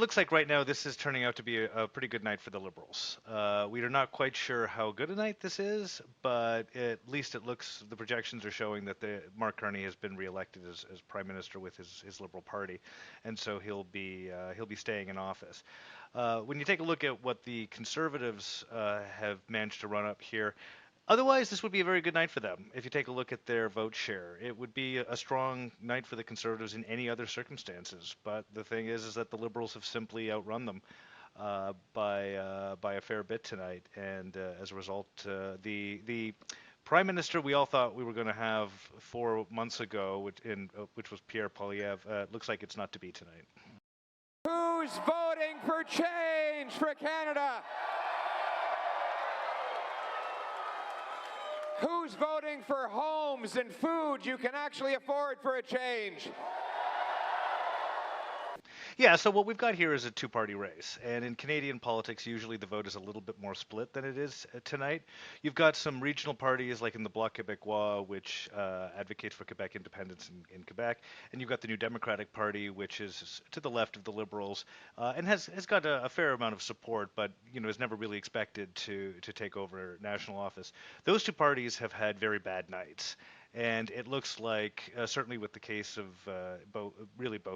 Looks like right now this is turning out to be a pretty good night for the Liberals. We are not quite sure how good a night this is, but at least it looks, the projections are showing that Mark Carney has been reelected as Prime Minister with his Liberal Party, and so he'll be staying in office. When you take a look at what the Conservatives have managed to run up here, otherwise, this would be a very good night for them. If you take a look at their vote share, it would be a strong night for the Conservatives in any other circumstances. But the thing is that the Liberals have simply outrun them by a fair bit tonight, and as a result, the Prime Minister we all thought we were going to have 4 months ago, which was Pierre Poilievre, looks like it's not to be tonight. Who's voting for change for Canada? Who's voting for homes and food you can actually afford for a change? Yeah, so what we've got here is a two-party race, and in Canadian politics, usually the vote is a little bit more split than it is tonight. You've got some regional parties, like in the Bloc Québécois, which advocates for Quebec independence in Quebec, and you've got the New Democratic Party, which is to the left of the Liberals, and has got a fair amount of support, but is never really expected to take over national office. Those two parties have had very bad nights. And it looks like, certainly with the case of both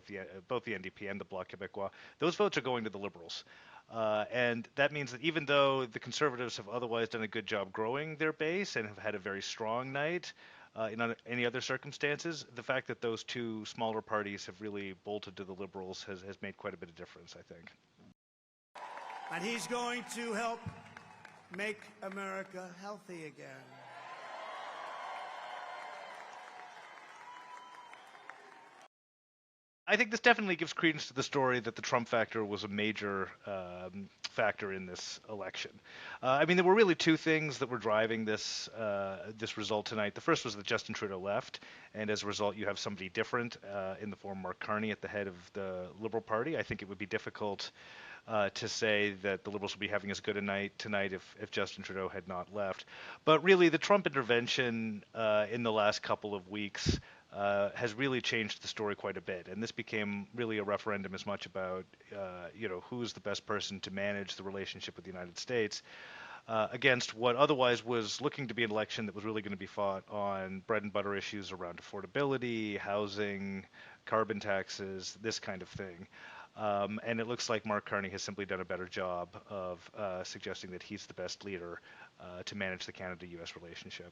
the NDP and the Bloc Québécois, those votes are going to the Liberals. And that means that even though the Conservatives have otherwise done a good job growing their base and have had a very strong night in any other circumstances, the fact that those two smaller parties have really bolted to the Liberals has made quite a bit of difference, I think. And he's going to help make America healthy again. I think this definitely gives credence to the story that the Trump factor was a major factor in this election. I mean, there were really two things that were driving this result tonight. The first was that Justin Trudeau left, and as a result, you have somebody different in the form of Mark Carney at the head of the Liberal Party. I think it would be difficult to say that the Liberals would be having as good a night tonight if Justin Trudeau had not left. But really, the Trump intervention in the last couple of weeks has really changed the story quite a bit, and this became really a referendum as much about who's the best person to manage the relationship with the United States against what otherwise was looking to be an election that was really going to be fought on bread and butter issues around affordability, housing, carbon taxes, this kind of thing. And it looks like Mark Carney has simply done a better job of suggesting that he's the best leader to manage the Canada-U.S. relationship.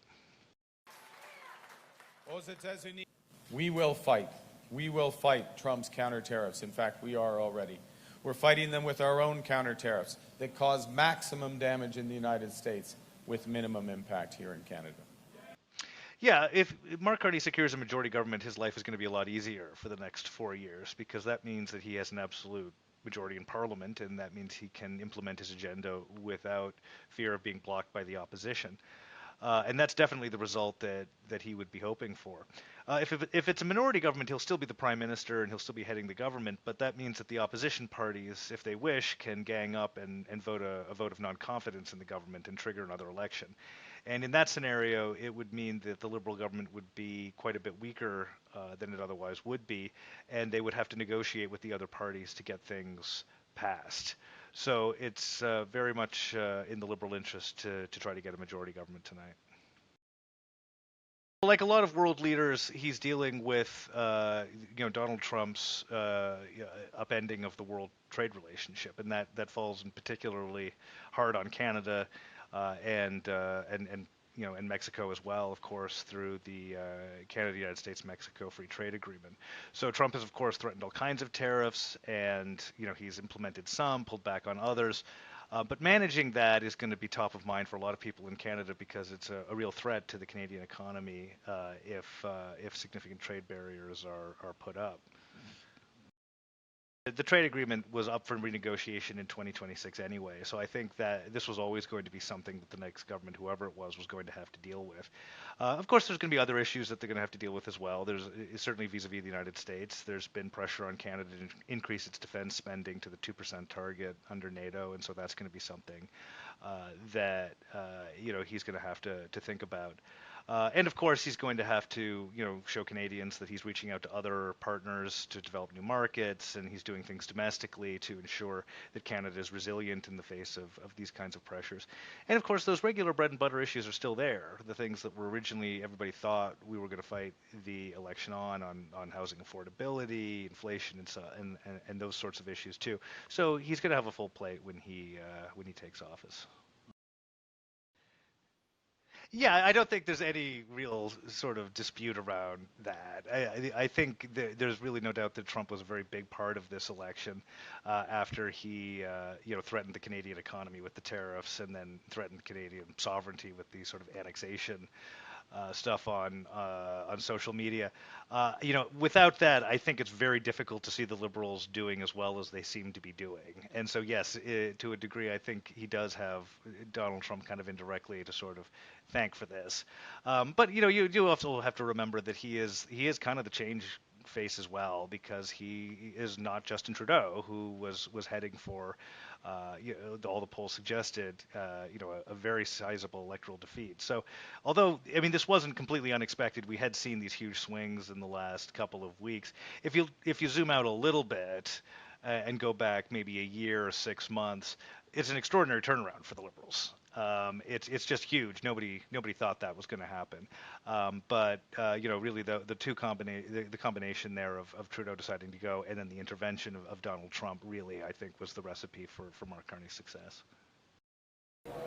We will fight. We will fight Trump's counter tariffs. In fact, we are already. We're fighting them with our own counter tariffs that cause maximum damage in the United States with minimum impact here in Canada. Yeah, if Mark Carney secures a majority government, his life is going to be a lot easier for the next 4 years, because that means that he has an absolute majority in Parliament, and that means he can implement his agenda without fear of being blocked by the opposition. And that's definitely the result that he would be hoping for. If it's a minority government, he'll still be the prime minister and he'll still be heading the government, but that means that the opposition parties, if they wish, can gang up and vote a vote of non-confidence in the government and trigger another election. And in that scenario, it would mean that the Liberal government would be quite a bit weaker than it otherwise would be, and they would have to negotiate with the other parties to get things passed. So it's very much in the Liberal interest to try to get a majority government tonight. Like a lot of world leaders, he's dealing with Donald Trump's upending of the world trade relationship, and that falls in particularly hard on Canada and Mexico as well, of course, through the Canada-United States-Mexico Free Trade Agreement. So Trump has, of course, threatened all kinds of tariffs, and he's implemented some, pulled back on others. But managing that is going to be top of mind for a lot of people in Canada, because it's a real threat to the Canadian economy if significant trade barriers are put up. The trade agreement was up for renegotiation in 2026 anyway, so I think that this was always going to be something that the next government, whoever it was going to have to deal with. Of course, there's going to be other issues that they're going to have to deal with as well. There's certainly vis-a-vis the United States. There's been pressure on Canada to increase its defense spending to the 2% target under NATO, and so that's going to be something. that he's going to have to think about. And of course, he's going to have to, show Canadians that he's reaching out to other partners to develop new markets, and he's doing things domestically to ensure that Canada is resilient in the face of these kinds of pressures. And of course, those regular bread and butter issues are still there. The things that were originally everybody thought we were going to fight the election on housing affordability, inflation, and those sorts of issues too. So he's going to have a full plate when he takes office. Yeah, I don't think there's any real sort of dispute around that. I think there's really no doubt that Trump was a very big part of this election after he, threatened the Canadian economy with the tariffs and then threatened Canadian sovereignty with the sort of annexation stuff on social media. Without that, I think it's very difficult to see the Liberals doing as well as they seem to be doing. And so, yes, to a degree, I think he does have Donald Trump kind of indirectly to sort of thank for this. But you do also have to remember that he is kind of the change face as well, because he is not Justin Trudeau, who was heading for, all the polls suggested, a very sizable electoral defeat. So, although this wasn't completely unexpected, we had seen these huge swings in the last couple of weeks. If you zoom out a little bit and go back maybe a year or 6 months, it's an extraordinary turnaround for the Liberals. It's just huge. Nobody thought that was going to happen. But really the combination there of Trudeau deciding to go and then the intervention of Donald Trump really, I think, was the recipe for Mark Carney's success.